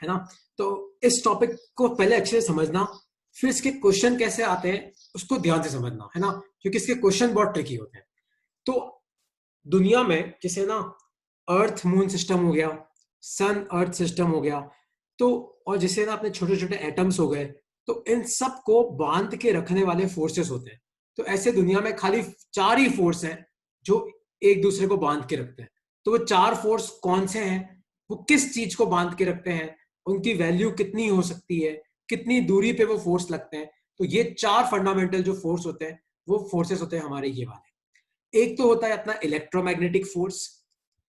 है ना। तो इस टॉपिक को पहले अच्छे से समझना, फिर इसके क्वेश्चन कैसे आते हैं उसको ध्यान से समझना, है ना, क्योंकि इसके क्वेश्चन बहुत ट्रिकी होते हैं। तो दुनिया में जैसे ना अर्थ मून सिस्टम हो गया, सन अर्थ सिस्टम हो गया, तो और जैसे ना अपने छोटे छोटे एटम्स हो गए, तो इन सब को बांध के रखने वाले फोर्सेस होते हैं। तो ऐसे दुनिया में खाली 4 ही फोर्स हैं जो एक दूसरे को बांध के रखते हैं। तो वो 4 फोर्स कौन से हैं, वो किस चीज को बांध के रखते हैं, उनकी वैल्यू कितनी हो सकती है, कितनी दूरी पे वो फोर्स लगते हैं। तो ये 4 फंडामेंटल जो फोर्स होते हैं वो फोर्सेस होते हैं हमारे ये वाले। एक तो होता है अपना इलेक्ट्रोमैग्नेटिक फोर्स,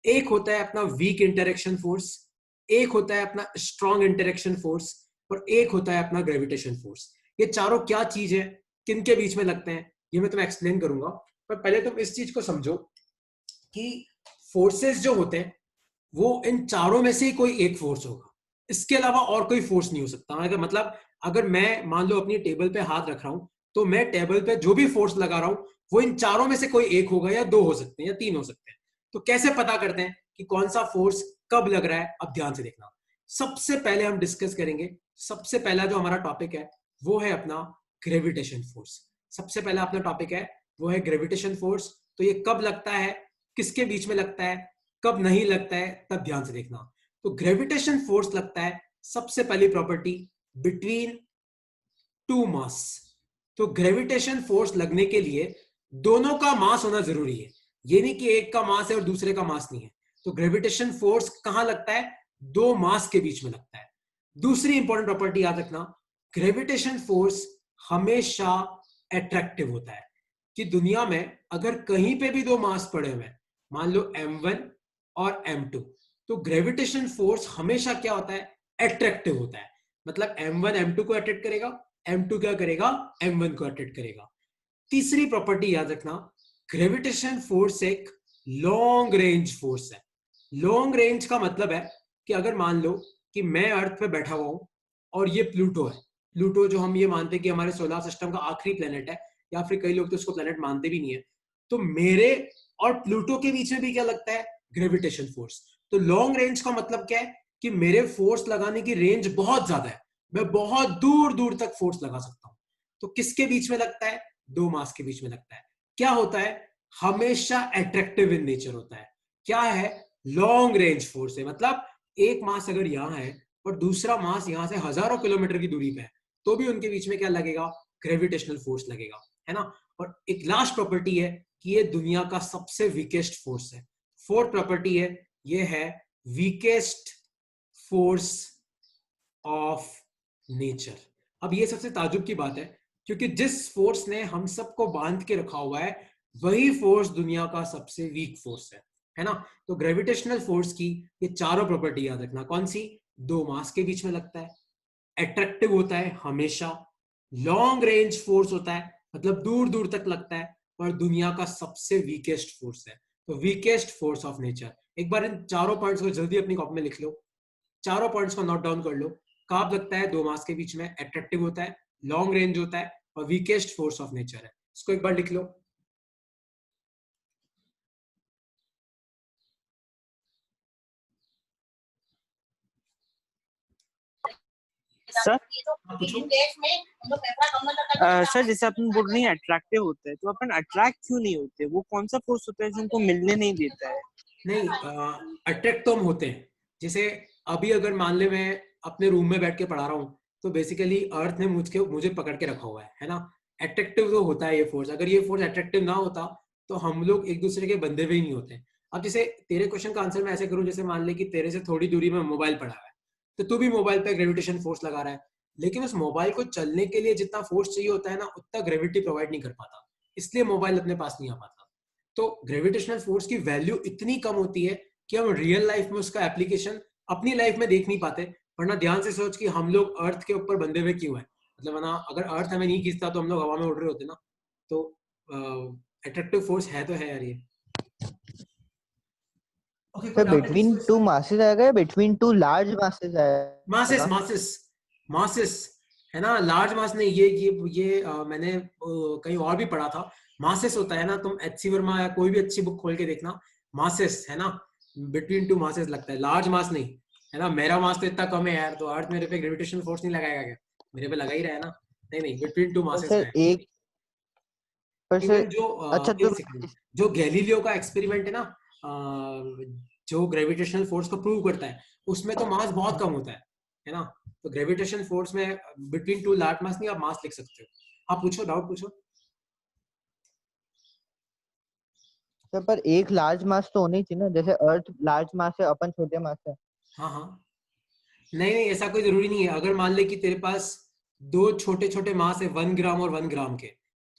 एक होता है अपना वीक इंटरेक्शन फोर्स, एक होता है अपना स्ट्रॉन्ग इंटरेक्शन फोर्स, और एक होता है अपना ग्रेविटेशन फोर्स। ये चारों क्या चीज है, किन के बीच में लगते हैं, ये मैं तुम्हें एक्सप्लेन करूंगा। पर पहले तुम इस चीज को समझो कि फोर्सेस जो होते हैं वो इन चारों में से ही कोई एक फोर्स होगा, इसके अलावा और कोई फोर्स नहीं हो सकता। अगर मतलब अगर मैं मान लो अपनी टेबल पे हाथ रख रहा हूं, तो मैं टेबल पे जो भी फोर्स लगा रहा हूं वो इन चारों में से कोई एक होगा, या 2 हो सकते हैं, या 3 हो सकते हैं। तो कैसे पता करते हैं कि कौन सा फोर्स कब लग रहा है, अब ध्यान से देखना। सबसे पहले हम डिस्कस करेंगे, सबसे पहला जो हमारा टॉपिक है वो है अपना ग्रेविटेशन फोर्स। सबसे पहला अपना टॉपिक है वो है ग्रेविटेशन फोर्स। तो ये कब लगता है, किसके बीच में लगता है, कब नहीं लगता है, तब ध्यान से देखना। तो ग्रेविटेशन फोर्स लगता है सबसे पहली प्रॉपर्टी बिटवीन 2 मास। तो ग्रेविटेशन फोर्स लगने के लिए दोनों का मास होना जरूरी है, ये नहीं कि एक का मास है और दूसरे का मास नहीं है। तो ग्रेविटेशन फोर्स कहां लगता है, 2 मास के बीच में लगता है। दूसरी इंपॉर्टेंट प्रॉपर्टी याद रखना, ग्रेविटेशन फोर्स हमेशा अट्रैक्टिव होता है। कि दुनिया में अगर कहीं पे भी 2 मास पड़े हुए हैं, मान लो m1 और m2, तो ग्रेविटेशन फोर्स हमेशा क्या होता है, अट्रैक्टिव होता है। मतलब m1 m2 को अट्रैक्ट करेगा, m2 क्या करेगा, m1 को अट्रैक्ट करेगा। तीसरी प्रॉपर्टी याद रखना, ग्रेविटेशन फोर्स एक लॉन्ग रेंज फोर्स है। लॉन्ग रेंज का मतलब है कि अगर मान लो कि मैं अर्थ पे बैठा हुआ हूं और ये प्लूटो है, प्लूटो जो हम ये मानते हैं कि हमारे सोलर सिस्टम का आखिरी प्लेनेट है, या फिर कई लोग तो उसको प्लेनेट मानते भी नहीं है, तो मेरे और प्लूटो के बीच में भी क्या लगता है, ग्रेविटेशन फोर्स। तो लॉन्ग रेंज का मतलब क्या है कि मेरे फोर्स लगाने की रेंज बहुत ज्यादा है, मैं बहुत दूर दूर तक फोर्स लगा सकता हूं। तो किसके बीच में लगता है, 2 मास के बीच में लगता है। क्या होता है, हमेशा अट्रैक्टिव इन नेचर होता है। क्या है, लॉन्ग रेंज फोर्स है। मतलब एक मास अगर यहां है और दूसरा मास यहां से हजारों किलोमीटर की दूरी पे है, तो भी उनके बीच में क्या लगेगा, ग्रेविटेशनल फोर्स लगेगा, है ना। और एक लास्ट प्रॉपर्टी है कि ये दुनिया का सबसे वीकेस्ट फोर्स है। फोर्थ प्रॉपर्टी है, ये है वीकेस्ट फोर्स ऑफ नेचर। अब ये सबसे ताजुब की बात है, क्योंकि जिस फोर्स ने हम सबको बांध के रखा हुआ है वही फोर्स दुनिया का सबसे वीक फोर्स है ना। तो ग्रेविटेशनल फोर्स की ये चारों प्रॉपर्टी याद रखना। कौन सी, 2 मास के बीच में लगता है, अट्रैक्टिव होता है हमेशा, लॉन्ग रेंज फोर्स होता है मतलब दूर दूर तक लगता है, और दुनिया का सबसे वीकेस्ट फोर्स है। तो वीकेस्ट फोर्स ऑफ नेचर। एक बार इन चारों पॉइंट्स को जल्दी अपनी कॉपी में लिख लो, चारों पॉइंट्स को नोट डाउन कर लो। कब लगता है, 2 मास के बीच में, अट्रैक्टिव होता है, लॉन्ग रेंज होता है, और वीकेस्ट फोर्स ऑफ नेचर है। इसको एक बार लिख लो। सर पूछो। सर जैसे अपन बोल रहे हैं अट्रैक्टिव होता है, तो अपन अट्रैक्ट क्यों नहीं होते? वो कौन सा फोर्स होता है जो हमको मिलने नहीं देता है? नहीं, अट्रैक्ट तो हम होते हैं। जैसे अभी अगर मान ले मैं अपने रूम में बैठ के पढ़ा रहा हूँ, तो बेसिकली अर्थ ने मुझे पकड़ के रखा हुआ है ना। अट्रैक्टिव तो होता है ये फोर्स। अगर ये फोर्स अट्रैक्टिव ना होता तो हम लोग एक दूसरे के बंधे हुए ही नहीं होते। अब जैसे तेरे क्वेश्चन का आंसर मैं ऐसे करूं, जैसे मान ले कि तेरे से थोड़ी दूरी में मोबाइल पड़ा हुआ है, तो तू भी मोबाइल पे ग्रेविटेशन फोर्स लगा रहा है, लेकिन उस मोबाइल को चलने के लिए जितना फोर्स चाहिए होता है ना, उतना ग्रेविटी प्रोवाइड नहीं कर पाता, इसलिए मोबाइल अपने पास नहीं आ पाता। तो ग्रेविटेशनल फोर्स की वैल्यू इतनी कम होती है कि हम रियल लाइफ में उसका एप्लीकेशन अपनी लाइफ में देख नहीं पाते। वरना ध्यान से सोच कि हम लोग अर्थ के ऊपर बंधे हुए क्यों हैं। मतलब वरना अगर अर्थ हमें नहीं खींचता तो हम लोग हवा में उड़ रहे होते ना। तो अट्रैक्टिव फोर्स है तो है यार ये। सर बिटवीन 2 मासेस आएगा या बिटवीन 2 लार्ज मासेस आएगा? मासेस मासेस मासेस है ना, लार्ज मास नहीं। ये मैंने कहीं और भी पढ़ा था। मासेस होता है ना, तुम एचसी वर्मा या कोई भी अच्छी बुक खोल के देखना, मासेस है ना, बिटवीन 2 मासेस लगता है, लार्ज मास नहीं, है ना। मेरा मास तो इतना कम है यार, तो अर्थ मेरे पे ग्रेविटेशनल फोर्स नहीं लगाएगा क्या? मेरे पे लगा ही रहा है ना। नहीं नहीं, बिटवीन टू पर मासेस सर का है। एक पर इवन सर जो अच्छा तो एक सेकंड, जो गैलीलियो का एक्सपेरिमेंट है ना, जो ग्रेविटेशनल फोर्स को प्रूव करता है, उसमें तो मास बहुत कम होता है ना। तो ग्रेविटेशन फोर्स में बिटवीन टू लार्ज मास नहीं, आप मास लिख सकते हो। आप पूछो, डाउट पूछो। सर पर एक लार्ज मास तो होनी चाहिए ना, जैसे अर्थ लार्ज मास है, अपन छोटे मास है। हाँ हाँ, नहीं नहीं, ऐसा कोई जरूरी नहीं है। अगर मान ले कि तेरे पास दो छोटे छोटे मास है, 1 ग्राम और 1 ग्राम के,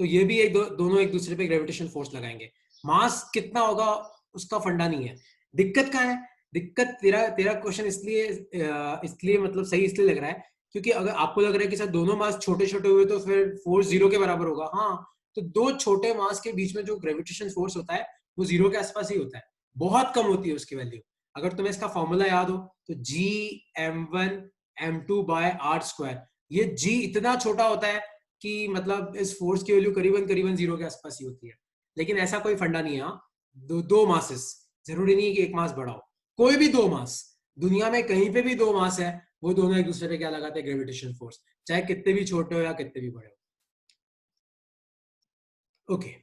तो ये भी दोनों एक दूसरे पे ग्रेविटेशन फोर्स लगाएंगे। मास कितना होगा उसका फंडा नहीं है। दिक्कत क्या है? दिक्कत तेरा तेरा क्वेश्चन इसलिए मतलब सही इसलिए लग रहा है क्योंकि अगर आपको लग रहा है कि सर दोनों मास छोटे छोटे हुए तो फिर फोर्स जीरो के बराबर होगा। हाँ, तो दो छोटे मास के बीच में जो ग्रेविटेशन फोर्स होता है वो जीरो के आसपास ही होता है, बहुत कम होती है उसकी वैल्यू। अगर तुम्हें इसका फॉर्मूला याद हो तो G m1 m2/r², ये G इतना छोटा होता है कि मतलब इस फोर्स की वैल्यू करीबन करीबन जीरो के आसपास ही होती है। लेकिन ऐसा कोई फंडा नहीं है। हाँ, दो मासेस, जरूरी नहीं है कि एक मास बड़ा हो। कोई भी दो मास, दुनिया में कहीं पे भी दो मास है, वो दोनों एक दूसरे पे क्या लगाते हैं? ग्रेविटेशन फोर्स, चाहे कितने भी छोटे हो या कितने भी बड़े हो। ओके,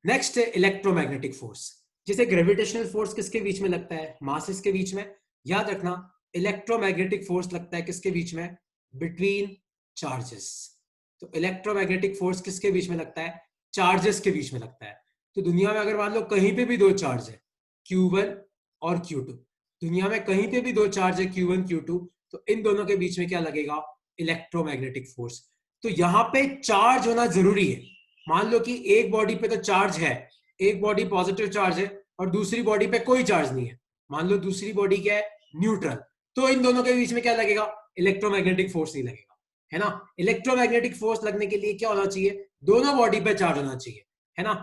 नेक्स्ट है इलेक्ट्रोमैग्नेटिक फोर्स। जैसे ग्रेविटेशनल फोर्स किसके बीच में लगता है? मासेस के बीच में। याद रखना, इलेक्ट्रोमैग्नेटिक फोर्स लगता है किसके बीच में? Between charges. तो इलेक्ट्रोमैग्नेटिक फोर्स किसके बीच में लगता है? चार्जेस के बीच में लगता है। तो दुनिया में अगर मान लो कहीं पे भी दो चार्ज है, Q1 और Q2, दुनिया में कहीं पे भी दो चार्ज है Q1 Q2, तो इन दोनों के बीच में क्या लगेगा? Electromagnetic force. तो यहां पे चार्ज होना जरूरी है। मान लो कि एक बॉडी पे तो चार्ज है, एक बॉडी पॉजिटिव चार्ज है और दूसरी बॉडी पे कोई चार्ज नहीं है। मान लो दूसरी बॉडी क्या है? न्यूट्रल। तो इन दोनों के बीच में क्या लगेगा? इलेक्ट्रोमैग्नेटिक फोर्स नहीं लगेगा, है ना। इलेक्ट्रोमैग्नेटिक फोर्स लगने के लिए क्या होना चाहिए? दोनों बॉडी पे चार्ज होना चाहिए, है ना।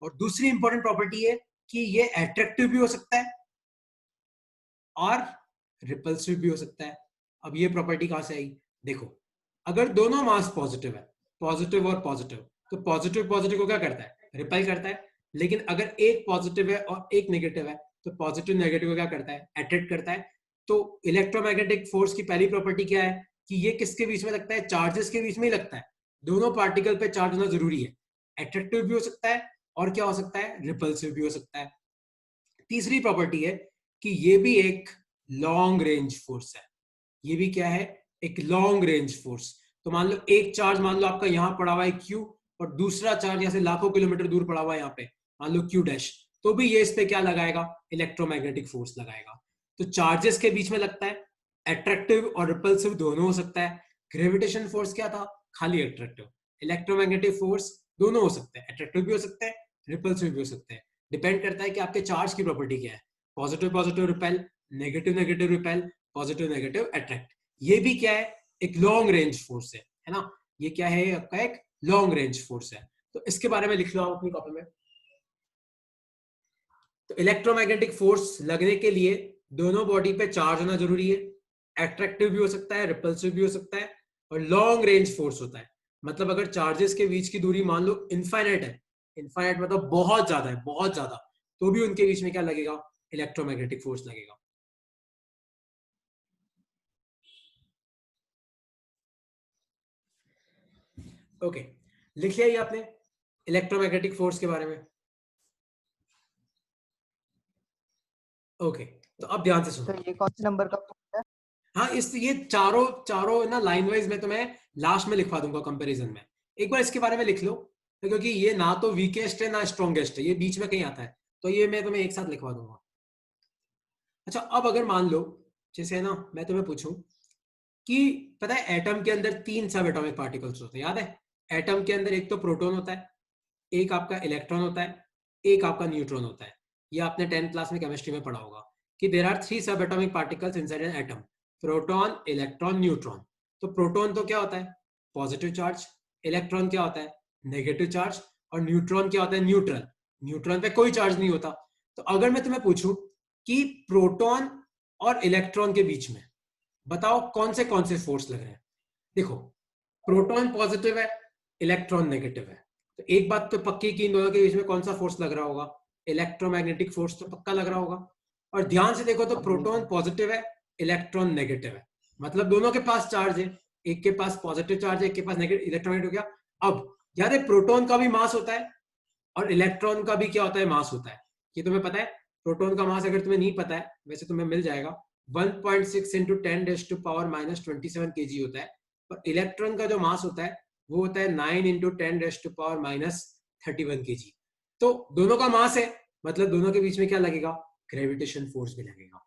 और दूसरी इंपॉर्टेंट प्रॉपर्टी है कि ये अट्रैक्टिव भी हो सकता है और रिपल्सिव भी हो सकता है। अब ये प्रॉपर्टी कहां से आई? देखो, अगर दोनों मास पॉजिटिव है, पॉजिटिव और पॉजिटिव, तो पॉजिटिव पॉजिटिव को क्या करता है? रिपेल करता है। लेकिन अगर एक पॉजिटिव है और एक नेगेटिव है, तो पॉजिटिव नेगेटिव को क्या करता है? अट्रैक्ट करता है। तो इलेक्ट्रोमैग्नेटिक फोर्स की पहली प्रॉपर्टी क्या है कि ये किसके बीच में लगता है? चार्जेस के बीच में ही लगता है। दोनों पार्टिकल पे चार्ज होना जरूरी है। अट्रैक्टिव भी हो सकता है और क्या हो सकता है? रिपल्सिव भी हो सकता है। तीसरी प्रॉपर्टी है कि ये भी एक लॉन्ग रेंज फोर्स है। ये भी क्या है? एक लॉन्ग रेंज फोर्स। तो मान लो एक चार्ज, मान लो आपका यहां पड़ा हुआ है Q, और दूसरा चार्ज यहां से लाखों किलोमीटर दूर पड़ा हुआ है यहाँ पे, मान लो Q डैश, तो भी ये इस पे क्या लगाएगा? इलेक्ट्रोमैग्नेटिक फोर्स लगाएगा। तो चार्जेस के बीच में लगता है, अट्रैक्टिव और रिपल्सिव दोनों हो सकता है। ग्रेविटेशन फोर्स क्या था? खाली अट्रैक्टिव। इलेक्ट्रोमैग्नेटिक फोर्स दोनों हो सकते हैं, अट्रैक्टिव भी हो सकते हैं, रिपल्सिव भी हो सकते हैं। डिपेंड करता है कि आपके चार्ज की प्रॉपर्टी क्या है। Positive positive repel, negative negative repel, positive negative attract. ये भी क्या है? एक लॉन्ग रेंज फोर्स है ना। ये क्या है? आपका एक लॉन्ग रेंज फोर्स है। तो इसके बारे में लिख लो आप अपनी कॉपी में। तो इलेक्ट्रोमैग्नेटिक फोर्स लगने के लिए दोनों बॉडी पे चार्ज होना जरूरी है, अट्रैक्टिव भी हो सकता है, रिपल्सिव भी हो सकता है, और लॉन्ग रेंज फोर्स होता है। मतलब अगर चार्जेस के बीच की दूरी मान लो इनफाइनाइट है, इनफाइनाइट मतलब बहुत ज्यादा है, बहुत ज्यादा, तो भी उनके बीच में क्या लगेगा? इलेक्ट्रोमैग्नेटिक फोर्स लगेगा। ओके, लिख लिया ये आपने इलेक्ट्रोमैग्नेटिक फोर्स के बारे में? ओके, तो अब ध्यान से सुनो। सर ये कौन से नंबर का point है? हाँ, इस ये चारों चारों ना लाइन वाइज मैं तुम्हें लास्ट में लिखवा दूंगा कंपैरिजन में। एक बार इसके बारे में लिख लो, क्योंकि ये ना तो वीकेस्ट है ना स्ट्रॉन्गेस्ट है, ये बीच में कहीं आता है, तो ये मैं तुम्हें एक साथ लिखवा दूंगा। अच्छा, अब अगर मान लो, जैसे ना मैं तुम्हें पूछूं कि पता है एटम के अंदर 3 सब एटॉमिक पार्टिकल्स होते हैं, याद है? एटम के अंदर एक तो प्रोटॉन होता है, एक आपका इलेक्ट्रॉन होता है, एक आपका न्यूट्रॉन होता है। ये आपने 10th क्लास में केमिस्ट्री में पढ़ा होगा कि देयर आर 3 सब atomic particles inside an atom, proton, electron, neutron. तो प्रोटॉन तो क्या होता है? Positive charge. इलेक्ट्रॉन क्या होता है? Negative charge. और न्यूट्रॉन क्या होता है? न्यूट्रल। न्यूट्रॉन पे कोई चार्ज नहीं होता। तो अगर मैं तुम्हें पूछूं कि प्रोटॉन और इलेक्ट्रॉन के बीच में बताओ कौन से फोर्स लग रहे हैं? देखो, प्रोटॉन पॉजिटिव है, इलेक्ट्रॉन नेगेटिव है, तो एक बात तो पक्की कि इन दोनों के बीच में कौन सा फोर्स लग रहा होगा? इलेक्ट्रोमैग्नेटिक फोर्स तो पक्का लग रहा होगा। और ध्यान से देखो तो हाँ जी प्रोटॉन सर। पॉजिटिव है इलेक्ट्रॉन नेगेटिव है, मतलब दोनों के पास चार्ज है, एक के पास पॉजिटिव चार्ज है, एक के पास नेगेटिव इलेक्ट्रॉन हो गया। अब याद है प्रोटॉन का भी मास होता है और इलेक्ट्रॉन का भी क्या होता है, मास होता है। ये तुम्हें पता है, प्रोटॉन का मास अगर तुम्हें नहीं पता है, वैसे तुम्हें मिल जाएगा, 1.6 इंटू 10⁻⁻27 kg होता है। और इलेक्ट्रॉन का जो मास होता है वो होता है 9 इंटू 10⁻31 kg। तो दोनों का मास है, मतलब दोनों के बीच में क्या लगेगा, ग्रेविटेशन फोर्स भी लगेगा।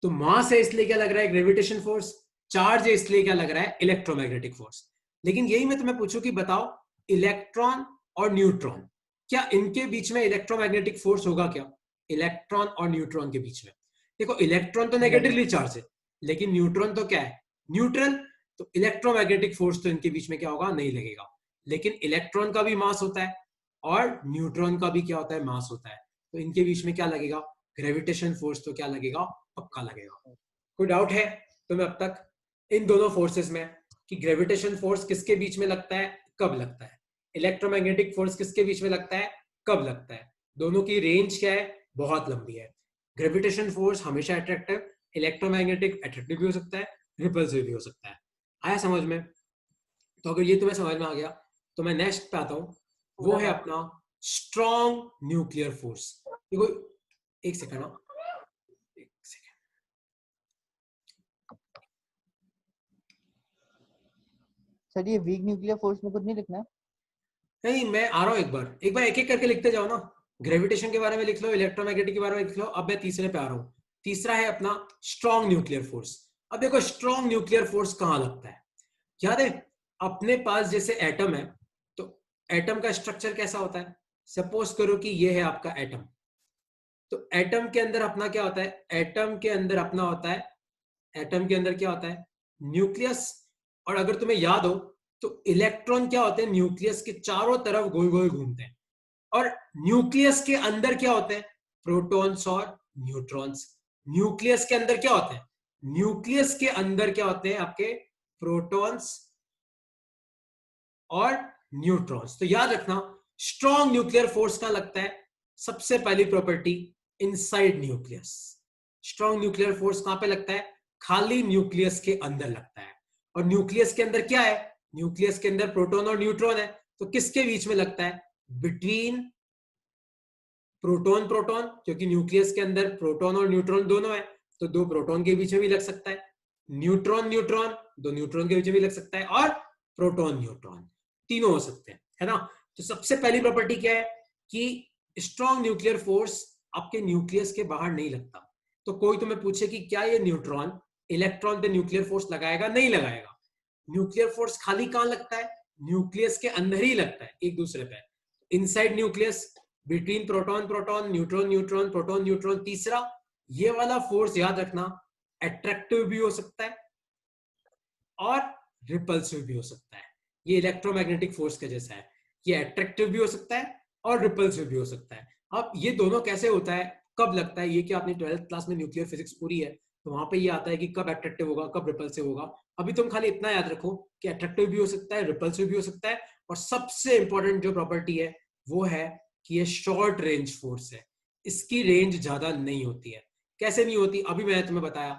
तो मास है इसलिए क्या लग रहा है, ग्रेविटेशन फोर्स, चार्ज है इसलिए क्या लग रहा है, इलेक्ट्रोमैग्नेटिक फोर्स। लेकिन यही मैं तुम्हें पूछूं कि बताओ, इलेक्ट्रॉन और न्यूट्रॉन, क्या इनके बीच में इलेक्ट्रोमैग्नेटिक फोर्स होगा क्या, इलेक्ट्रॉन और न्यूट्रॉन के बीच में? देखो इलेक्ट्रॉन तो नेगेटिवली चार्ज है, लेकिन न्यूट्रॉन तो क्या है, न्यूट्रल। तो इलेक्ट्रोमैग्नेटिक फोर्स तो इनके बीच में क्या होगा, नहीं लगेगा। लेकिन इलेक्ट्रॉन का भी मास होता है और न्यूट्रॉन का भी क्या होता है, मास होता है। तो इनके बीच में क्या लगेगा, ग्रेविटेशन फोर्स तो क्या लगेगा, पक्का लगेगा। कोई डाउट है तुम्हें अब तक इन दोनों फोर्सेस में कि ग्रेविटेशन फोर्स किसके बीच में लगता है, कब लगता है, इलेक्ट्रोमैग्नेटिक फोर्स किसके बीच में लगता है, कब लगता है? दोनों की रेंज क्या है, बहुत लंबी है। ग्रेविटेशन फोर्स हमेशा अट्रैक्टिव, इलेक्ट्रोमैग्नेटिक अट्रैक्टिव भी हो सकता है, रिपल्सिव भी हो सकता है। आया समझ में? तो अगर ये तुम्हें समझ में आ गया तो मैं नेक्स्ट पे आता हूं, वो है अपना स्ट्रॉन्ग न्यूक्लियर फोर्स। देखो एक सेकंड, एक सेकंड, सर ये वीक न्यूक्लियर फोर्स में कुछ नहीं लिखना है? नहीं मैं आ रहा हूं, एक बार एक एक करके लिखते जाओ ना। ग्रेविटेशन के बारे में लिख लो, इलेक्ट्रोमैग्नेटिक के बारे में लिख लो। अब मैं तीसरे पे आ रहा हूं। तीसरा है अपना स्ट्रॉन्ग न्यूक्लियर फोर्स। अब देखो स्ट्रॉन्ग न्यूक्लियर फोर्स कहां लगता है, याद है अपने पास जैसे एटम है, तो एटम का स्ट्रक्चर कैसा होता है, सपोज करो कि ये है आपका एटम। तो एटम के अंदर अपना क्या होता है, एटम के अंदर अपना होता है, एटम के अंदर क्या होता है, न्यूक्लियस। और अगर तुम्हें याद हो तो इलेक्ट्रॉन क्या होते हैं, न्यूक्लियस के चारों तरफ गोल गोल घूमते हैं। और न्यूक्लियस के अंदर क्या होते हैं, प्रोटॉन्स और न्यूट्रॉन्स। न्यूक्लियस के अंदर क्या होते हैं, न्यूक्लियस के अंदर क्या होते हैं आपके, प्रोटॉन्स और न्यूट्रॉन्स। तो याद रखना स्ट्रॉन्ग न्यूक्लियर फोर्स का लगता है, सबसे पहली property inside nucleus. Strong nuclear force कहां पे लगता है, खाली न्यूक्लियस के अंदर लगता है। और न्यूक्लियस के अंदर क्या है, न्यूक्लियस के अंदर प्रोटॉन और न्यूट्रॉन है। तो किसके बीच में लगता है, बिटवीन प्रोटॉन प्रोटॉन, क्योंकि न्यूक्लियस के अंदर प्रोटॉन और न्यूट्रॉन दोनों है, तो दो प्रोटॉन के बीच में भी लग सकता है। न्यूट्रॉन न्यूट्रॉन, दो न्यूट्रॉन के बीच में भी लग सकता है। और प्रोटॉन न्यूट्रॉन, तीनों हो सकते हैं, है ना। तो सबसे पहली प्रॉपर्टी क्या है कि स्ट्रॉन्ग न्यूक्लियर फोर्स आपके न्यूक्लियस के बाहर नहीं लगता। तो कोई तुम्हें पूछे कि क्या ये न्यूट्रॉन इलेक्ट्रॉन पे न्यूक्लियर फोर्स लगाएगा, नहीं लगाएगा। न्यूक्लियर फोर्स खाली कहां लगता है, न्यूक्लियस के अंदर ही लगता है, एक दूसरे पे, inside nucleus, between proton proton, neutron neutron, proton neutron. तीसरा ये वाला फोर्स याद रखना, अट्रैक्टिव भी हो सकता है और रिपल्सिव भी हो सकता है। ये इलेक्ट्रोमैग्नेटिक फोर्स के जैसा है, ये अट्रैक्टिव भी हो सकता है और रिपल्सिव भी हो सकता है। अब ये दोनों कैसे होता है, कब लगता है, ये कि आपने 12th क्लास में न्यूक्लियर फिजिक्स पूरी है, तो वहां पे ये आता है कि कब अट्रैक्टिव होगा, कब रिपल्सिव होगा। अभी तुम खाली इतना याद रखो कि अट्रैक्टिव भी हो सकता है, रिपल्सिव भी हो सकता है। और सबसे इंपॉर्टेंट जो प्रॉपर्टी है वो है कि ये शॉर्ट रेंज फोर्स है, इसकी रेंज ज्यादा नहीं होती है। कैसे नहीं होती, अभी मैंने तुम्हें बताया।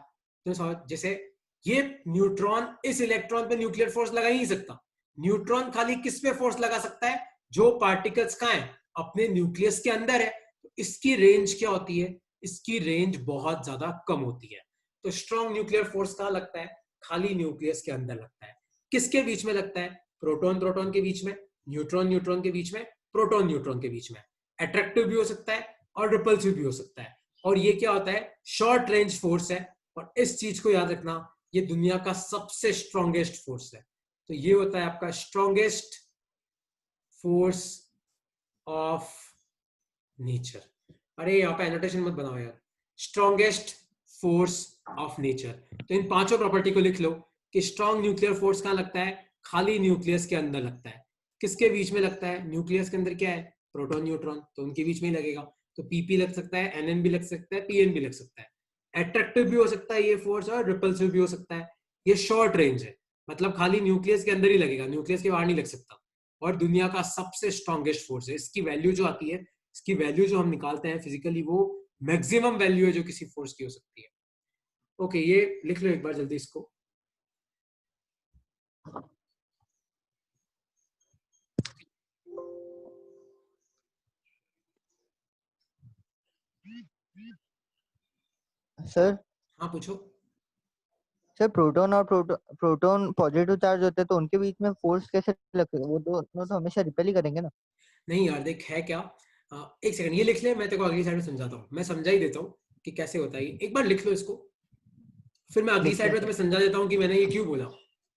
तो जैसे ये न्यूट्रॉन इस इलेक्ट्रॉन पे न्यूक्लियर फोर्स लगा ही नहीं सकता। न्यूट्रॉन खाली किस पे फोर्स लगा सकता है, जो पार्टिकल्स कहां है, अपने न्यूक्लियस के अंदर है। तो इसकी रेंज क्या होती है, इसकी रेंज बहुत ज्यादा कम होती है। तो स्ट्रॉन्ग न्यूक्लियर फोर्स कहां लगता है, खाली न्यूक्लियस के अंदर लगता है। किसके बीच में लगता है, प्रोटॉन प्रोटॉन के बीच में, न्यूट्रॉन न्यूट्रॉन के बीच में, प्रोटॉन न्यूट्रॉन के बीच में। अट्रैक्टिव भी हो सकता है और रिपल्सिव भी हो सकता है। और ये क्या होता है, शॉर्ट रेंज फोर्स है। और इस चीज को याद रखना, ये दुनिया का सबसे स्ट्रॉन्गेस्ट फोर्स है। तो ये होता है आपका स्ट्रॉन्गेस्ट फोर्स ऑफ नेचर। अरे यहाँ पे एनोटेशन मत बनाओ यार, स्ट्रॉन्गेस्ट फोर्स ऑफ नेचर। तो इन पांचों प्रॉपर्टी को लिख लो कि स्ट्रॉन्ग न्यूक्लियर फोर्स कहां लगता है, खाली न्यूक्लियस के अंदर लगता है। किसके बीच में लगता है, न्यूक्लियस के अंदर क्या है, प्रोटॉन न्यूट्रॉन, तो उनके बीच में ही लगेगा। तो पीपी लग सकता है, एनएन भी लग सकता है, पीएन भी लग सकता है। अट्रैक्टिव भी हो सकता है ये फोर्स और रिपल्सिव भी हो सकता है। ये शॉर्ट रेंज है, मतलब खाली न्यूक्लियस के अंदर ही लगेगा, न्यूक्लियस के बाहर नहीं लग सकता। और दुनिया का सबसे स्ट्रॉन्गेस्ट फोर्स है। इसकी वैल्यू जो आती है, इसकी वैल्यू जो हम निकालते हैं फिजिकली, वो मैक्सिमम वैल्यू है जो किसी फोर्स की हो सकती है। ओके, ये लिख लो एक बार जल्दी इसको। सर हाँ पूछो। सर प्रोटॉन और प्रोटॉन पॉजिटिव चार्ज होते हैं तो उनके बीच में फोर्स कैसे लगेगा? वो दोनों तो हमेशा रिपेल ही करेंगे ना। नहीं यार देख, है क्या, एक सेकंड ये लिख ले, मैं तेरे को अगली साइड में समझाता हूँ, मैं समझा ही देता हूँ कि कैसे होता है। एक बार लिख लो इसको, फिर मैं अगली लिख साइड लिया में सर। तुम्हें समझा देता हूँ कि मैंने ये क्यों बोला।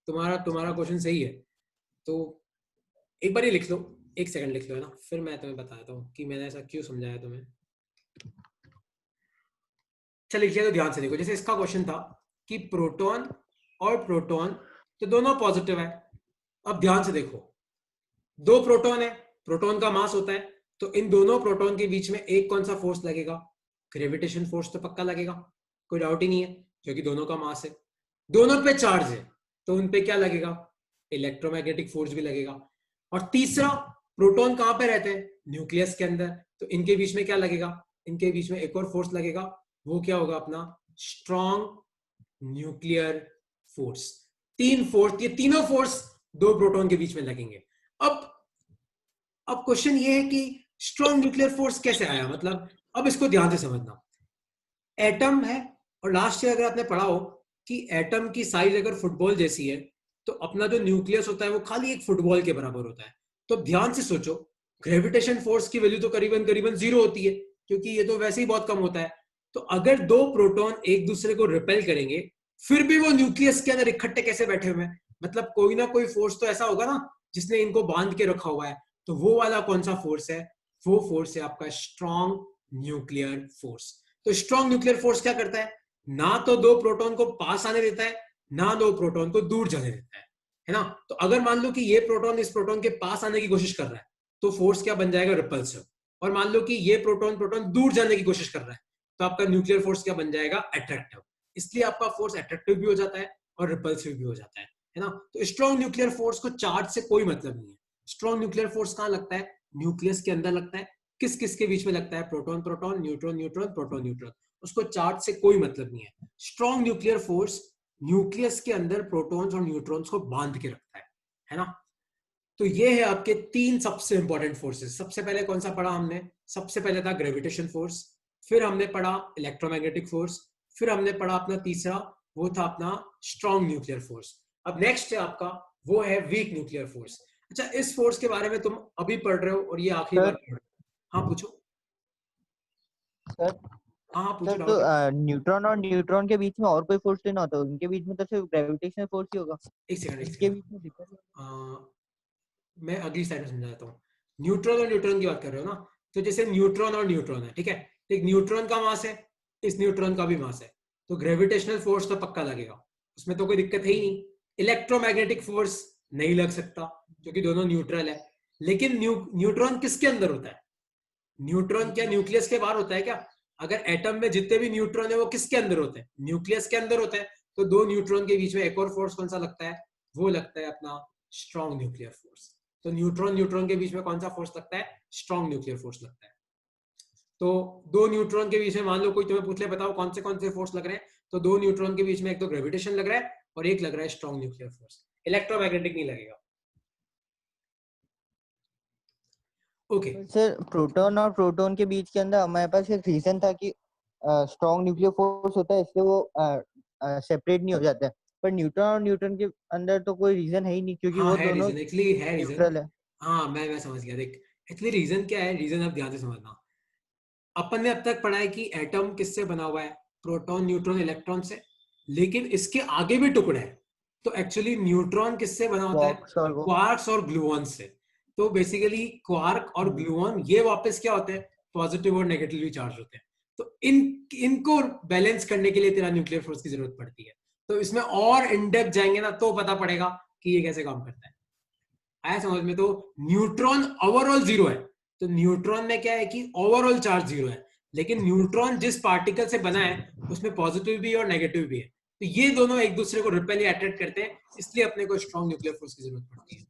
तुम्हारा तुम्हारा क्वेश्चन सही है, तो एक बार ये लिख लो, एक सेकंड लिख लो, है ना, फिर मैं तुम्हें बताता हूँ कि मैंने ऐसा क्यों समझाया तुम्हें। चल लिख लिया तो ध्यान से देखो। जैसे इसका क्वेश्चन था कि प्रोटॉन और प्रोटॉन तो दोनों पॉजिटिव है। अब ध्यान से देखो, दो प्रोटॉन है, प्रोटॉन का मास होता है, तो इन दोनों प्रोटॉन के बीच में एक कौन सा फोर्स लगेगा? ग्रेविटेशन फोर्स तो पक्का लगेगा, कोई डाउट ही नहीं है, क्योंकि दोनों का मास है, दोनों पे चार्ज है, तो उन पे क्या लगेगा? इलेक्ट्रोमैग्नेटिक फोर्स भी लगेगा। और तीसरा, प्रोटॉन कहां पे रहते हैं? न्यूक्लियस के अंदर, तो इनके बीच में क्या लगेगा? इनके बीच में एक और फोर्स लगेगा, वो क्या होगा? अपना स्ट्रॉन्ग न्यूक्लियर फोर्स। तीन फोर्स, ये तीनों फोर्स दो प्रोटॉन के बीच में लगेंगे। अब अब क्वेश्चन ये है कि स्ट्रॉन्ग न्यूक्लियर फोर्स कैसे आया, मतलब अब इसको ध्यान से समझना। एटम है, और लास्ट ईयर अगर आपने पढ़ा हो कि एटम की साइज अगर फुटबॉल जैसी है, तो अपना जो न्यूक्लियस होता है वो खाली एक फुटबॉल के बराबर होता है। तो ध्यान से सोचो, ग्रेविटेशन फोर्स की वैल्यू तो करीबन करीबन जीरो होती है, क्योंकि ये तो वैसे ही बहुत कम होता है। तो अगर दो प्रोटॉन एक दूसरे को रिपेल करेंगे, फिर भी वो न्यूक्लियस के अंदर इकट्ठे कैसे बैठे हुए हैं? मतलब कोई ना कोई फोर्स तो ऐसा होगा ना जिसने इनको बांध के रखा हुआ है। तो वो वाला कौन सा फोर्स है? वो फोर्स है आपका स्ट्रॉन्ग न्यूक्लियर फोर्स। तो स्ट्रॉन्ग न्यूक्लियर फोर्स क्या करता है? ना तो दो प्रोटॉन को पास आने देता है, ना दो प्रोटॉन को दूर जाने देता है ना। तो अगर मान लो कि ये प्रोटॉन इस प्रोटॉन के पास आने की कोशिश कर रहा है, तो फोर्स क्या बन जाएगा? रिपल्सिव। और मान लो कि ये प्रोटॉन प्रोटॉन दूर जाने की कोशिश कर रहा है, तो आपका न्यूक्लियर फोर्स क्या बन जाएगा? अट्रैक्टिव। इसलिए आपका फोर्स अट्रैक्टिव भी हो जाता है और रिपल्सिव भी हो जाता है ना। तो स्ट्रॉन्ग न्यूक्लियर फोर्स को चार्ज से कोई मतलब नहीं है। स्ट्रॉन्ग न्यूक्लियर फोर्स कहां लगता है? न्यूक्लियस के अंदर लगता है। किस किस के बीच में लगता है? Proton proton, neutron neutron, proton neutron. उसको चार्ज से कोई मतलब नहीं है। स्ट्रॉन्ग न्यूक्लियर फोर्स न्यूक्लियस के अंदर प्रोटॉन्स और न्यूट्रॉन्स को बांध के रखता है ना। तो ये है आपके तीन सबसे इंपॉर्टेंट फोर्सेस। सबसे पहले कौन सा पढ़ा हमने? सबसे पहले था ग्रेविटेशन फोर्स, फिर हमने पढ़ा इलेक्ट्रोमैग्नेटिक फोर्स, फिर हमने पढ़ा अपना तीसरा, वो था अपना स्ट्रॉन्ग न्यूक्लियर फोर्स। अब नेक्स्ट है आपका, वो है वीक न्यूक्लियर फोर्स। अच्छा, इस फोर्स के बारे में तुम अभी पढ़ रहे हो और ये आखिरी बार सर पढ़ रहे हो। हाँ पूछो। सर हाँ हाँ पूछो, सर तो डाउट है। न्यूट्रॉन और न्यूट्रॉन के बीच में और कोई फोर्स नहीं होता? उनके बीच में तो सिर्फ ग्रेविटेशनल फोर्स ही होगा। एक सेकंड एक इनके सेकंड, बीच में difference- मैं अगली स्लाइड में समझा देता हूँ। न्यूट्रॉन और न्यूट्रॉन की बात कर रहे हो ना, तो जैसे न्यूट्रॉन और न्यूट्रॉन है, ठीक है, एक न्यूट्रॉन का मास है, इस न्यूट्रॉन का भी मास है, तो ग्रेविटेशनल फोर्स तो पक्का लगेगा, उसमें तो कोई दिक्कत है ही नहीं। इलेक्ट्रोमैग्नेटिक फोर्स नहीं लग सकता, क्योंकि दोनों न्यूट्रल है। लेकिन न्यूट्रॉन किसके अंदर होता है? न्यूट्रॉन क्या न्यूक्लियस के बाहर होता है क्या? अगर एटम में जितने भी न्यूट्रॉन है वो किसके अंदर होते हैं? न्यूक्लियस के अंदर होते हैं। तो दो न्यूट्रॉन के बीच में एक और फोर्स कौन सा लगता है? वो लगता है अपना स्ट्रॉन्ग न्यूक्लियर फोर्स। तो न्यूट्रॉन न्यूट्रॉन के बीच में कौन सा फोर्स लगता है? स्ट्रॉन्ग न्यूक्लियर फोर्स लगता है। तो दो न्यूट्रॉन के बीच में मान लो कोई तुम्हें पूछ ले बताओ कौन से फोर्स लग रहे हैं, तो दो न्यूट्रॉन के बीच में एक तो ग्रेविटेशन लग रहा है और एक लग रहा है स्ट्रॉन्ग न्यूक्लियर फोर्स। इलेक्ट्रोमैग्नेटिक नहीं लगेगा। ओके। सर प्रोटॉन और प्रोटॉन के बीच के अंदर हमारे पास एक रीजन था कि स्ट्रॉन्ग न्यूक्लियर फोर्स होता है, इसलिए वो सेपरेट नहीं हो जाते हैं। पर न्यूट्रॉन और न्यूट्रॉन के अंदर तो कोई रीजन है ही नहीं, क्योंकि हाँ वो है दोनों रीजन, एक्चुअली है रीजन। न्यूट्रल है। हाँ मैं समझ गया। देख एक्चुअली रीजन क्या है, रीजन आप ध्यान से समझना। अपन ने अब तक पढ़ा है कि एटम किससे बना हुआ है? प्रोटॉन न्यूट्रॉन इलेक्ट्रॉन से। लेकिन इसके आगे भी टुकड़े हैं। तो एक्चुअली न्यूट्रॉन किससे बना होता है? क्वार्क्स और वो क्वार्क्स और ग्लूऑन से। तो बेसिकली क्वार्क और हम्म, ग्लूऑन ये वापस क्या होते हैं? पॉजिटिव और नेगेटिवली चार्ज होते हैं। तो इनको बैलेंस करने के लिए तेरा न्यूक्लियर फोर्स की जरूरत पड़ती है। तो इसमें और इन डेप्थ जाएंगे ना तो पता पड़ेगा कि ये कैसे काम करता है। आया समझ में? तो न्यूट्रॉन ओवरऑल जीरो है। तो न्यूट्रॉन में क्या है कि ओवरऑल चार्ज जीरो है, लेकिन न्यूट्रॉन जिस पार्टिकल से बना है उसमें पॉजिटिव भी है और नेगेटिव भी है। तो ये दोनों एक दूसरे को रिपेल या अट्रैक्ट करते हैं, इसलिए अपने को स्ट्रॉन्ग न्यूक्लियर फोर्स की जरूरत पड़ती है।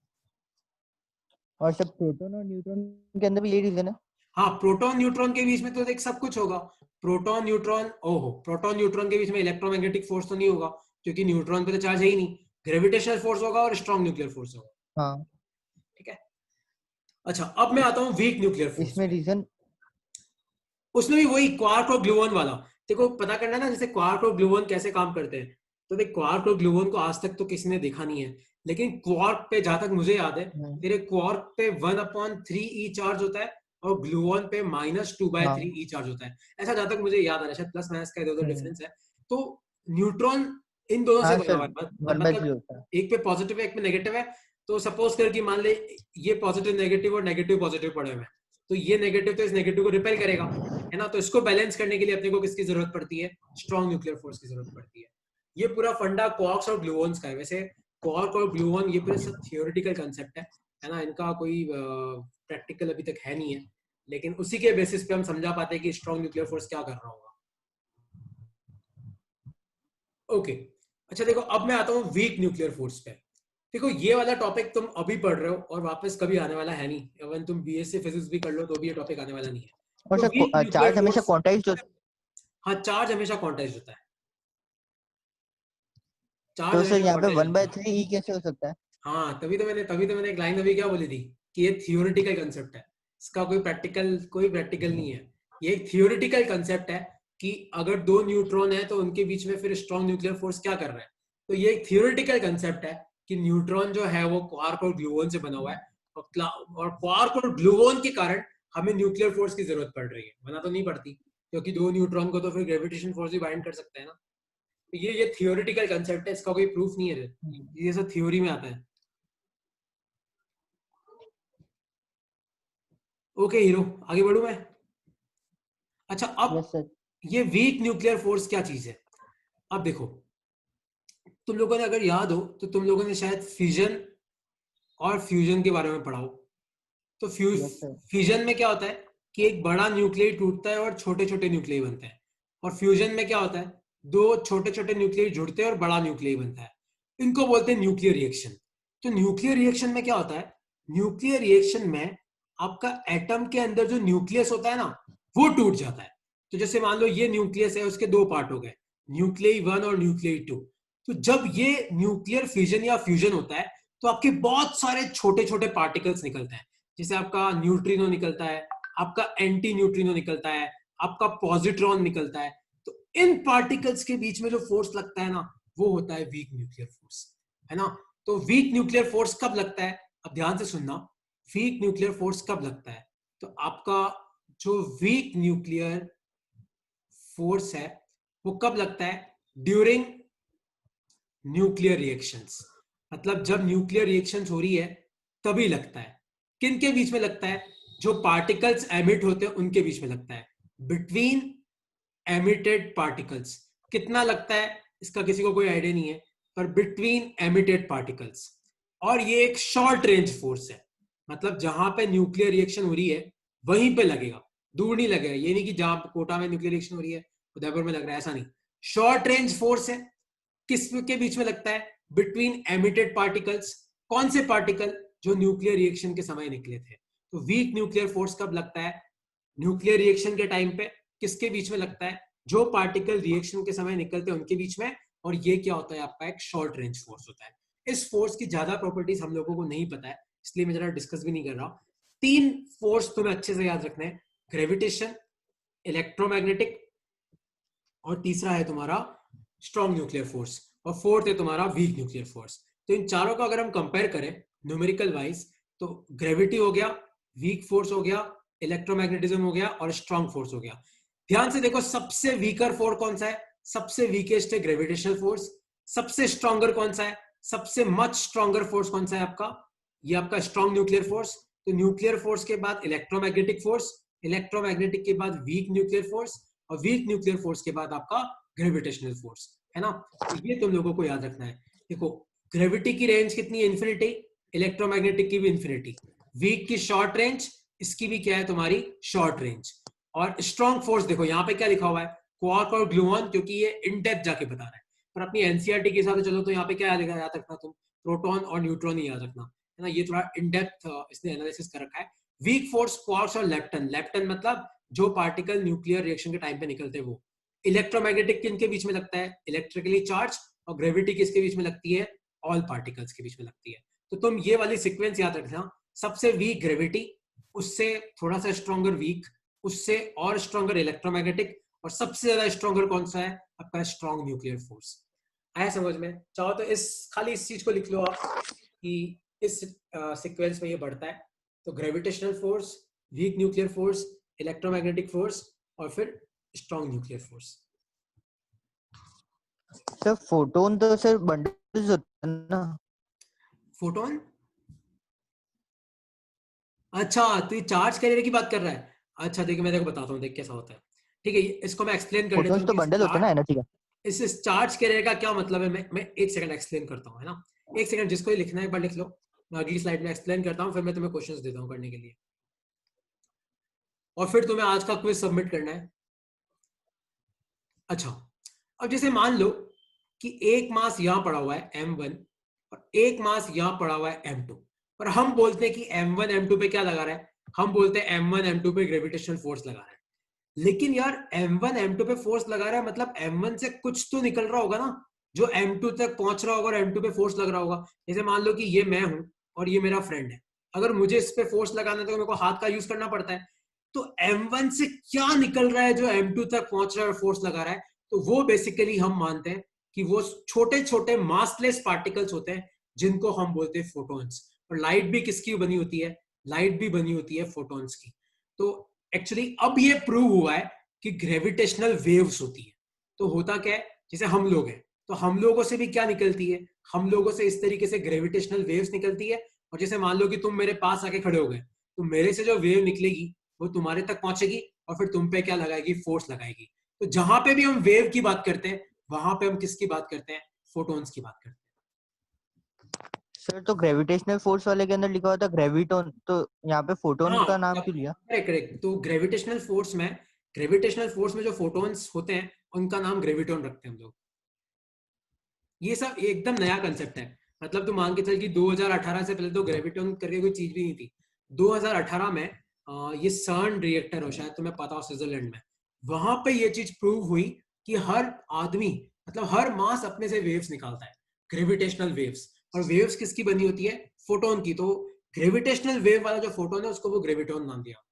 और सब प्रोटॉन और न्यूट्रॉन के अंदर भी यही रीजन है। हाँ, प्रोटॉन न्यूट्रॉन के बीच में तो देख सब कुछ होगा। प्रोटॉन न्यूट्रॉन, ओहो, प्रोटॉन न्यूट्रॉन के बीच में इलेक्ट्रोमैग्नेटिक फोर्स तो नहीं होगा क्योंकि न्यूट्रॉन पे तो चार्ज है ही नहीं, ग्रेविटेशनल फोर्स होगा और स्ट्रॉन्ग न्यूक्लियर फोर्स होगा। हाँ, ठीक है। अच्छा, अब मैं आता हूँ वीक न्यूक्लियर फोर्स इसमें पे। रीजन उसमें भी वही क्वार्क और ग्लूऑन वाला। देखो पता करना है ना जैसे क्वार्क और ग्लूऑन कैसे काम करते हैं। तो देख, क्वार्क और ग्लूऑन को आज तक तो किसी ने देखा नहीं है, लेकिन क्वार्क पे जहां तक मुझे याद है, तेरे क्वार्क पे 1/3 ई चार्ज होता है और ग्लूऑन पे -2/3 हाँ ई चार्ज होता है। ऐसा जहां तक मुझे याद आ रहा है, शायद प्लस माइनस का इधर डिफरेंस है। तो न्यूट्रॉन इन दोनों से हाँ बना सर, हुआ है, 1/3 मतलब होता है। एक पे पॉजिटिव है एक पे नेगेटिव है। तो सपोज कर कि मान ले ये पॉजिटिव नेगेटिव और नेगेटिव पॉजिटिव पड़े हुए हैं, तो ये नेगेटिव तो इस नेगेटिव को रिपेल करेगा, है ना। तो इसको बैलेंस करने के लिए अपने को किसकी जरूरत पड़ती है? स्ट्रॉन्ग न्यूक्लियर फोर्स की जरूरत पड़ती है। ये पूरा फंडा क्वार्क्स और ग्लूऑन्स का है। वैसे क्वार्क और ग्लूऑन ये पूरे सब थियोरेटिकल कंसेप्ट है ना, इनका कोई प्रैक्टिकल अभी तक है नहीं है, लेकिन उसी के बेसिस पे हम समझा पाते हैं कि स्ट्रॉन्ग न्यूक्लियर फोर्स क्या कर रहा होगा। ओके, अच्छा देखो, अब मैं आता हूँ वीक न्यूक्लियर फोर्स पे। देखो ये वाला टॉपिक तुम अभी पढ़ रहे हो और वापस कभी आने वाला है नहीं, इवन तुम बीएससी फिजिक्स भी कर लो तो भी ये टॉपिक आने वाला नहीं है। और तो वीक सर न्यूक्लियर चार्ज हमेशा फोर्स, क्वांटाइज्ड होता है, हाँ चार्ज हमेशा क्वांटाइज्ड होता है, चार्ज तो सर हमेशा यहाँ पे क्वांटाइज्ड होता है। 1/3 ई कैसे हो सकता है? हाँ तभी तो मैंने एक लाइन अभी क्या बोली थी कि ये थियोरेटिकल कंसेप्ट है, इसका कोई प्रैक्टिकल नहीं है। ये एक थियोरेटिकल कंसेप्ट है कि अगर दो न्यूट्रॉन है तो उनके बीच में फिर स्ट्रॉन्ग न्यूक्लियर फोर्स क्या कर रहा है। तो ये एक थियोरेटिकल कंसेप्ट है कि न्यूट्रॉन जो है वो क्वार्क और ग्लूऑन से बना हुआ है, और क्वार्क और ग्लूऑन के कारण हमें न्यूक्लियर फोर्स की जरूरत पड़ रही है, वरना तो नहीं पड़ती, क्योंकि दो न्यूट्रॉन को तो फिर ग्रेविटेशन फोर्स भी बाइंड कर सकते हैं ना। तो ये थियोरेटिकल कंसेप्ट है, इसका कोई प्रूफ नहीं है, ये सब थ्योरी में आता है। ओके हीरो, आगे बढ़ू मैं। अच्छा, अब यस सर। ये वीक न्यूक्लियर फोर्स क्या चीज है? अब देखो, तुम लोगों ने अगर याद हो तो तुम लोगों ने शायद फिजन और फ्यूजन के बारे में पढ़ा हो। तो यस सर। फ्यूजन में क्या होता है कि एक बड़ा न्यूक्लियस टूटता है और छोटे छोटे न्यूक्लियस बनते हैं, और फ्यूजन में क्या होता है, दो छोटे छोटे न्यूक्लियस जुड़ते हैं और बड़ा न्यूक्लियस बनता है। इनको बोलते हैं न्यूक्लियर रिएक्शन। तो न्यूक्लियर रिएक्शन में क्या होता है, न्यूक्लियर रिएक्शन में आपका एटम के अंदर जो न्यूक्लियस होता है ना, वो टूट जाता है। तो जैसे मान लो ये न्यूक्लियस है, उसके दो पार्ट हो गए, न्यूक्लियस 1 और न्यूक्लियस 2। तो जब ये न्यूक्लियर फिजन या फ्यूजन होता है तो आपके बहुत सारे छोटे छोटे पार्टिकल्स निकलते हैं। जैसे आपका न्यूट्रिनो निकलता है, आपका एंटी न्यूट्रिनो निकलता है, आपका पॉजिट्रॉन निकलता है। तो इन पार्टिकल्स के बीच में जो फोर्स लगता है ना, वो होता है वीक न्यूक्लियर फोर्स, है ना। तो वीक न्यूक्लियर फोर्स कब लगता है? अब ध्यान से सुनना, वीक न्यूक्लियर फोर्स कब लगता है? तो आपका जो वीक न्यूक्लियर फोर्स है वो कब लगता है? ड्यूरिंग न्यूक्लियर रिएक्शंस, मतलब जब न्यूक्लियर रिएक्शंस हो रही है तभी लगता है। किन के बीच में लगता है? जो पार्टिकल्स एमिट होते हैं उनके बीच में लगता है, बिटवीन एमिटेड पार्टिकल्स। कितना लगता है इसका किसी को कोई आइडिया नहीं है, पर बिटवीन एमिटेड पार्टिकल्स। और ये एक शॉर्ट रेंज फोर्स है, मतलब जहां पे न्यूक्लियर रिएक्शन हो रही है वहीं पे लगेगा, दूर नहीं लगेगा। ये नहीं कि जहां कोटा में न्यूक्लियर रिएक्शन हो रही है उदयपुर में लग रहा है, ऐसा नहीं। शॉर्ट रेंज फोर्स है। किस के बीच में लगता है? Between emitted particles. कौन से पार्टिकल? जो न्यूक्लियर रिएक्शन के समय निकले थे। तो वीक न्यूक्लियर फोर्स कब लगता है? न्यूक्लियर रिएक्शन के टाइम पे। किसके बीच में लगता है? जो पार्टिकल रिएक्शन के समय निकलते हैं उनके बीच में। और ये क्या होता है? आपका एक शॉर्ट रेंज फोर्स होता है। इस फोर्स की ज्यादा प्रॉपर्टीज हम लोगों को नहीं पता है, इसलिए मैं जरा डिस्कस भी नहीं कर रहा। तीन फोर्स तुम्हें अच्छे से याद रखने हैं, ग्रेविटेशन, इलेक्ट्रोमैग्नेटिक, और तीसरा है तुम्हारा स्ट्रॉन्ग न्यूक्लियर फोर्स, और फोर्थ है तुम्हारा वीक न्यूक्लियर फोर्स। तो इन चारों का अगर हम कंपेयर करें न्यूमेरिकल वाइज, तो ग्रेविटी हो गया, वीक फोर्स हो गया, इलेक्ट्रोमैग्नेटिज्म हो गया, और स्ट्रॉन्ग फोर्स हो गया। ध्यान से देखो, सबसे वीकर फोर्स कौन सा है? सबसे वीकेस्ट है ग्रेविटेशनल फोर्स। सबसे स्ट्रॉन्गर कौन सा है? सबसे मच स्ट्रॉन्गर फोर्स कौन सा है आपका? ये आपका स्ट्रॉन्ग न्यूक्लियर फोर्स। तो न्यूक्लियर फोर्स के बाद इलेक्ट्रोमैग्नेटिक फोर्स, इलेक्ट्रोमैग्नेटिक के बाद वीक न्यूक्लियर फोर्स, और वीक न्यूक्लियर फोर्स के बाद आपका ग्रेविटेशनल फोर्स, है ना। तो ये तुम लोगों को याद रखना है। देखो, ग्रेविटी की रेंज कितनी है? इन्फिनिटी। इलेक्ट्रोमैग्नेटिक की भी इन्फिनिटी। वीक की शॉर्ट रेंज, इसकी भी क्या है तुम्हारी? Short range. और स्ट्रॉन्ग फोर्स देखो यहाँ पे क्या लिखा हुआ है, क्वार्क और ग्लूऑन, क्योंकि ये इन डेप्थ जाके बता रहा है। पर अपनी एनसीईआरटी के हिसाब से चलो तो यहाँ पे क्या याद रखना तुम? प्रोटॉन और न्यूट्रॉन ही याद रखना, है ना। ये थोड़ा इन डेप्थ इसने एनालिसिस कर रखा है। वीक फोर्स क्वार्क्स और लेप्टन। लेप्टन मतलब जो पार्टिकल न्यूक्लियर रिएक्शन के टाइम पे निकलते हैं वो। इलेक्ट्रोमैग्नेटिक किनके बीच में लगता है? Electrically charge. और ग्रेविटी किसके बीच में लगती है? ऑल पार्टिकल्स के बीच में लगती है। तो तुम ये वाली सीक्वेंस याद रखना, सबसे वीक ग्रेविटी, उससे थोड़ा सा स्ट्रॉन्गर वीक, उससे और स्ट्रॉन्गर इलेक्ट्रोमैग्नेटिक, और सबसे ज्यादा स्ट्रॉन्गर कौन सा है? आपका स्ट्रॉन्ग न्यूक्लियर फोर्स। आया समझ में? चाहो तो खाली इस चीज को लिख लो आप कि इस सीक्वेंस में ये बढ़ता है। तो gravitational force, weak nuclear force, electromagnetic force, और फिर strong nuclear force. Sir photon तो सर बंडल्स होते हैं ना? फोटोन? अच्छा, तो ये चार्ज कैरियर की बात कर रहा है। अच्छा देखिए, मैं देखो बताता हूँ, देख कैसा होता है। ठीक है, इसको मैं एक्सप्लेन कर देता फोटोन्स हूँ तो कि बंडल होते हैं ना एनर्जी का? इस चार्ज कैरियर का क्या मतलब है। मैं एक सेकंड एक्सप्लेन करता हूँ, है ना। एक सेकंड, जिसको ये लिखना है एक बार लिख लो। मैं अगली स्लाइड में एक्सप्लेन करता हूँ, फिर मैं तुम्हें क्वेश्चंस देता हूँ करने के लिए, और फिर तुम्हें आज का क्विज सबमिट करना है। अच्छा, अब जैसे मान लो कि एक मास यहां पड़ा हुआ है m1, और एक मास यहां पड़ा हुआ है m2, और हम बोलते हैं कि m1 m2 पे क्या लगा रहा है? हम बोलते हैं m1 m2 पे ग्रेविटेशनल फोर्स लगा रहा है। लेकिन यार m1 m2 पे फोर्स लगा रहा है, मतलब m1 से कुछ तो निकल रहा होगा ना, जो m2 तक पहुंच रहा होगा और m2 पे फोर्स लग रहा होगा। जैसे मान लो कि ये मैं हूं और ये मेरा फ्रेंड है, अगर मुझे इस पे फोर्स लगाना है तो मेरे को हाथ का यूज करना पड़ता है। तो m1 से क्या निकल रहा है जो m2 तक पहुंच रहा है और फोर्स लगा रहा है? तो वो बेसिकली हम मानते हैं कि वो छोटे छोटे मासलेस पार्टिकल्स होते हैं, जिनको हम बोलते हैं फोटॉन्स। और लाइट भी किसकी बनी होती है? लाइट भी बनी होती है फोटॉन्स की। तो एक्चुअली अब ये प्रूव हुआ है कि ग्रेविटेशनल वेव्स होती है। तो होता क्या है, जैसे हम लोग हैं, तो हम लोगों से भी क्या निकलती है? हम लोगों से इस तरीके से ग्रेविटेशनल वेव्स निकलती है। और जैसे मान लो कि तुम मेरे पास आके खड़े हो गए, तो मेरे से जो वेव निकलेगी वो तुम्हारे तक पहुंचेगी, और फिर तुम पे क्या लगाएगी? फोर्स लगाएगी। तो जहां पे भी हम वेव की बात करते हैं, वहां पे हम किसकी बात करते हैं? फोटॉन्स की बात करते हैं। सर तो ग्रेविटेशनल फोर्स वाले के अंदर लिखा हुआ था ग्रेविटोन, तो यहाँ पे फोटोन हाँ, का नाम क्यों लिया? Correct correct. तो ग्रेविटेशनल फोर्स में जो फोटॉन्स होते हैं उनका नाम ग्रेविटॉन रखते हैं हम लोग। ये सब एकदम नया कंसेप्ट है। मतलब तुम मान के चल कि 2018 से पहले तो ग्रेविटॉन करके कोई चीज भी नहीं थी। 2018 में ये सर्न रिएक्टर हो, शायद तुम्हें पता हो, स्विट्जरलैंड में। वहां पे ये चीज प्रूव हुई कि हर आदमी, मतलब हर मास अपने से वेव्स निकालता है, ग्रेविटेशनल वेव्स। और वेव्स किसकी बनी होती है? फोटोन की। तो ग्रेविटेशनल वेव वाला जो फोटोन है उसको वो ग्रेविटॉन नाम दिया।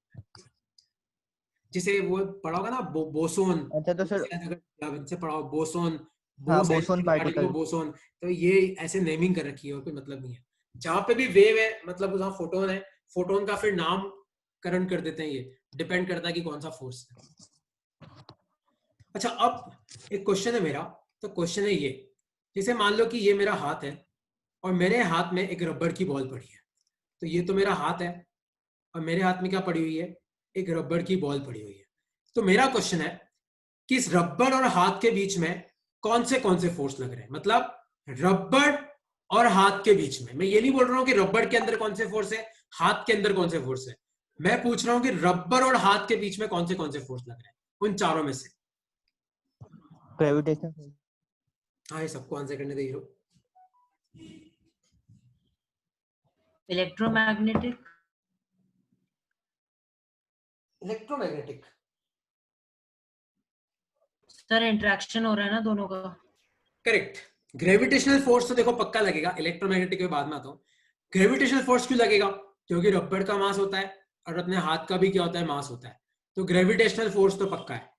जिसे वो पढ़ा होगा ना, बोसोन। अच्छा तो सर, अगर से पढ़ा हो बोसोन, हाँ बोस बोसोन पार्टिकल को पार्टिकल। बोसोन। तो ये ऐसे नेमिंग कर रखी है, और कोई मतलब नहीं है। जहां पे भी वेव है, मतलब जहां फोटोन है, फोटोन का फिर नामकरण कर देते हैं। ये डिपेंड करता है कि कौन सा फोर्स है। अच्छा, अब एक क्वेश्चन है मेरा। तो क्वेश्चन है ये, जैसे मान लो कि ये मेरा हाथ है, और मेरे हाथ में एक रबड़ की बॉल पड़ी है। तो ये तो मेरा हाथ है, और मेरे हाथ में क्या पड़ी हुई है? एक रबड़ की बॉल पड़ी हुई है। तो मेरा क्वेश्चन है कि इस रबड़ और हाथ के बीच में कौन से फोर्स लग रहे हैं? मतलब रबड़ और हाथ के बीच में। मैं ये नहीं बोल रहा हूं कि रबड़ के अंदर कौन से फोर्स है, हाथ के अंदर कौन से फोर्स है। मैं पूछ रहा हूं कि रबड़ और हाथ के बीच में कौन से फोर्स लग रहे हैं, उन चारों में से। ग्रेविटेशनल। हाँ, ये सबको आंसर करने दे hero. Electromagnetic. Electromagnetic. Sir interaction हो रहा है ना दोनों का। करेक्ट। ग्रेविटेशनल फोर्स तो देखो पक्का लगेगा, इलेक्ट्रोमैग्नेटिक के बाद में आता हूं। ग्रेविटेशनल फोर्स क्यों लगेगा? क्योंकि रबड़ का मास होता है, और अपने हाथ का भी क्या होता है? मास होता है। तो ग्रेविटेशनल फोर्स तो पक्का है,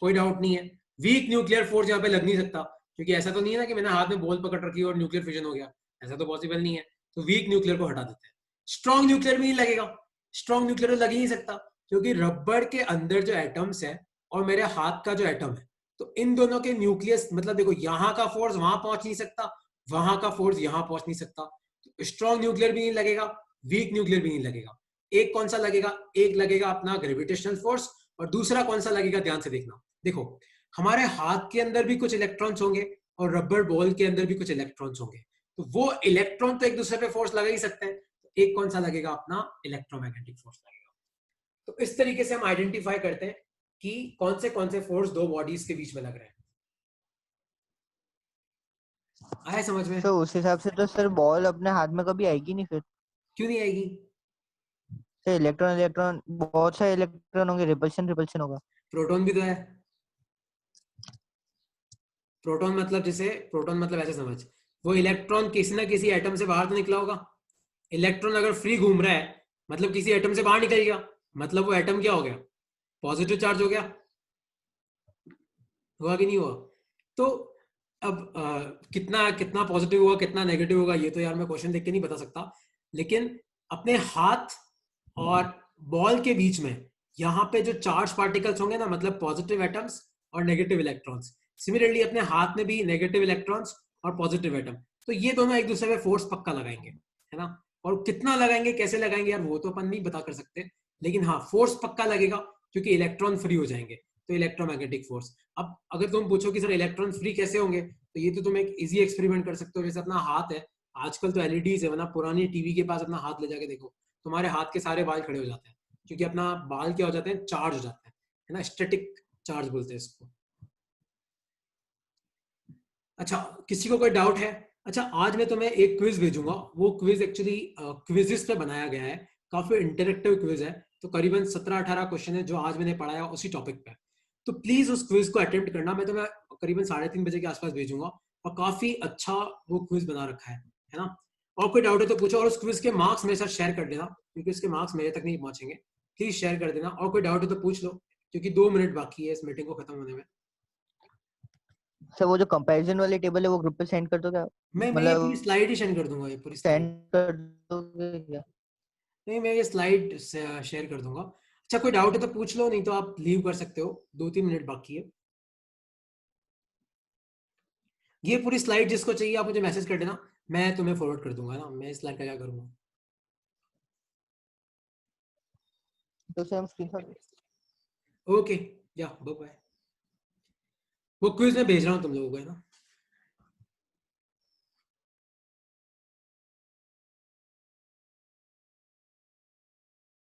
कोई डाउट नहीं है। वीक न्यूक्लियर फोर्स यहाँ पे लग नहीं सकता, क्योंकि ऐसा तो नहीं है ना कि मैंने हाथ में बॉल पकड़ रखी और न्यूक्लियर फिजन हो गया। ऐसा तो पॉसिबल नहीं है। तो वीक न्यूक्लियर को हटा देते हैं। स्ट्रॉन्ग न्यूक्लियर भी नहीं लगेगा। स्ट्रॉन्ग न्यूक्लियर तो लग ही नहीं सकता, क्योंकि रबड़ के अंदर जो एटम्स है और मेरे हाथ का जो एटम है, तो इन दोनों के न्यूक्लियस, मतलब देखो, यहां का फोर्स वहां पहुंच नहीं सकता, वहां का फोर्स यहां पहुंच नहीं सकता। तो स्ट्रॉन्ग न्यूक्लियर भी नहीं लगेगा, वीक न्यूक्लियर भी नहीं लगेगा। एक कौन सा लगेगा? एक लगेगा अपना ग्रेविटेशनल फोर्स, और दूसरा कौन सा लगेगा? ध्यान से देखना। देखो, हमारे हाथ के अंदर भी कुछ इलेक्ट्रॉन्स होंगे, और रबर बॉल के अंदर भी कुछ इलेक्ट्रॉन्स होंगे। तो वो इलेक्ट्रॉन तो एक दूसरे पे फोर्स लगा ही सकते हैं। तो एक कौन सा लगेगा? अपना इलेक्ट्रोमैग्नेटिक फोर्स लगेगा। तो इस तरीके से हम आइडेंटिफाई करते हैं कि कौन से फोर्स दो बॉडीज के बीच में लग रहे हैं। आया समझ में? सर उस हिसाब से तो सर बॉल अपने हाथ में कभी आएगी नहीं फिर। क्यों नहीं आएगी? से इलेक्ट्रॉन इलेक्ट्रॉन बहुत सारे इलेक्ट्रॉन होंगे, रिपल्शन रिपल्शन होगा। प्रोटॉन भी तो है। प्रोटॉन मतलब जैसे प्रोटॉन मतलब ऐसे समझ, वो इलेक्ट्रॉन किसी ना किसी एटम से बाहर तो निकला होगा। इलेक्ट्रॉन अगर फ्री घूम रहा है मतलब किसी एटम से बाहर निकल गया, मतलब वो एटम क्या हो गया, पॉजिटिव चार्ज हो गया। हुआ कि नहीं हुआ? तो अब कितना कितना पॉजिटिव होगा कितना नेगेटिव होगा ये तो यार मैं क्वेश्चन देख के नहीं बता सकता, लेकिन अपने हाथ और बॉल के बीच में यहाँ पे जो चार्ज पार्टिकल्स होंगे ना, मतलब पॉजिटिव एटम्स और नेगेटिव इलेक्ट्रॉन्स, सिमिलरली अपने हाथ में भी नेगेटिव इलेक्ट्रॉन्स और पॉजिटिव एटम, तो ये दोनों एक दूसरे पे फोर्स पक्का लगाएंगे, है ना। और कितना लगाएंगे कैसे लगाएंगे यार वो तो अपन नहीं बता कर सकते, लेकिन हाँ फोर्स पक्का लगेगा क्योंकि इलेक्ट्रॉन फ्री हो जाएंगे, तो इलेक्ट्रोमैग्नेटिक फोर्स। अब अगर तुम पूछो कि सर इलेक्ट्रॉन फ्री कैसे होंगे, तो ये तो तुम एक इजी एक्सपेरिमेंट कर सकते हो, जैसे अपना हाथ है, आजकल तो एलईडीज है, वरना पुरानी टीवी के पास अपना हाथ ले जाके देखो, तुम्हारे हाथ के सारे बाल खड़े हो जाते हैं, क्योंकि अपना बाल क्या हो जाते हैं, चार्ज हो जाते हैं, है ना, स्टैटिक चार्ज बोलते हैं इसको। अच्छा, किसी को कोई डाउट है? अच्छा, आज मैं तुम्हें एक क्विज भेजूंगा, वो क्विज एक्चुअली क्विजिस पे बनाया गया है, काफी इंटरेक्टिव क्विज है, तो करीबन 17-18 क्वेश्चन है जो आज मैंने पढ़ाया उसी टॉपिक पे, तो प्लीज उस क्विज को अटेम्प्ट करना। मैं तुम्हें करीबन 3:30 बजे के आसपास भेजूंगा, और काफी अच्छा वो क्विज बना रखा है ना। और कोई डाउट है तो पूछो, और उस क्विज के मार्क्स मेरे साथ शेयर कर देना, क्योंकि उसके मार्क्स मेरे तक नहीं पहुंचेंगे, प्लीज शेयर कर देना। और कोई डाउट है तो पूछ लो, क्योंकि 2 मिनट बाकी है इस मीटिंग को खत्म होने में। सर वो जो कंपैरिजन वाली टेबल है वो ग्रुप पे सेंड कर दो क्या, मैं ये पूरी मतलब स्लाइड ही सेंड कर दूंगा, ये पूरी स्लाइड। सेंड कर दोगे क्या? नहीं, मैं ये स्लाइड शेयर कर दूंगा। अच्छा, कोई डाउट है तो पूछ लो, नहीं तो आप लीव कर सकते हो, 2-3 मिनट बाकी है। ये पूरी स्लाइड जिसको चाहिए आप मुझे मैसेज कर देना, मैं तुम्हें फॉरवर्ड कर दूंगा ना। मैं इस स्लाइड का क्या करूंगा? तो सर हम स्क्रीनशॉट। ओके, या बाय बाय। वो क्विज में भेज रहा हूँ तुम लोगों को, है ना।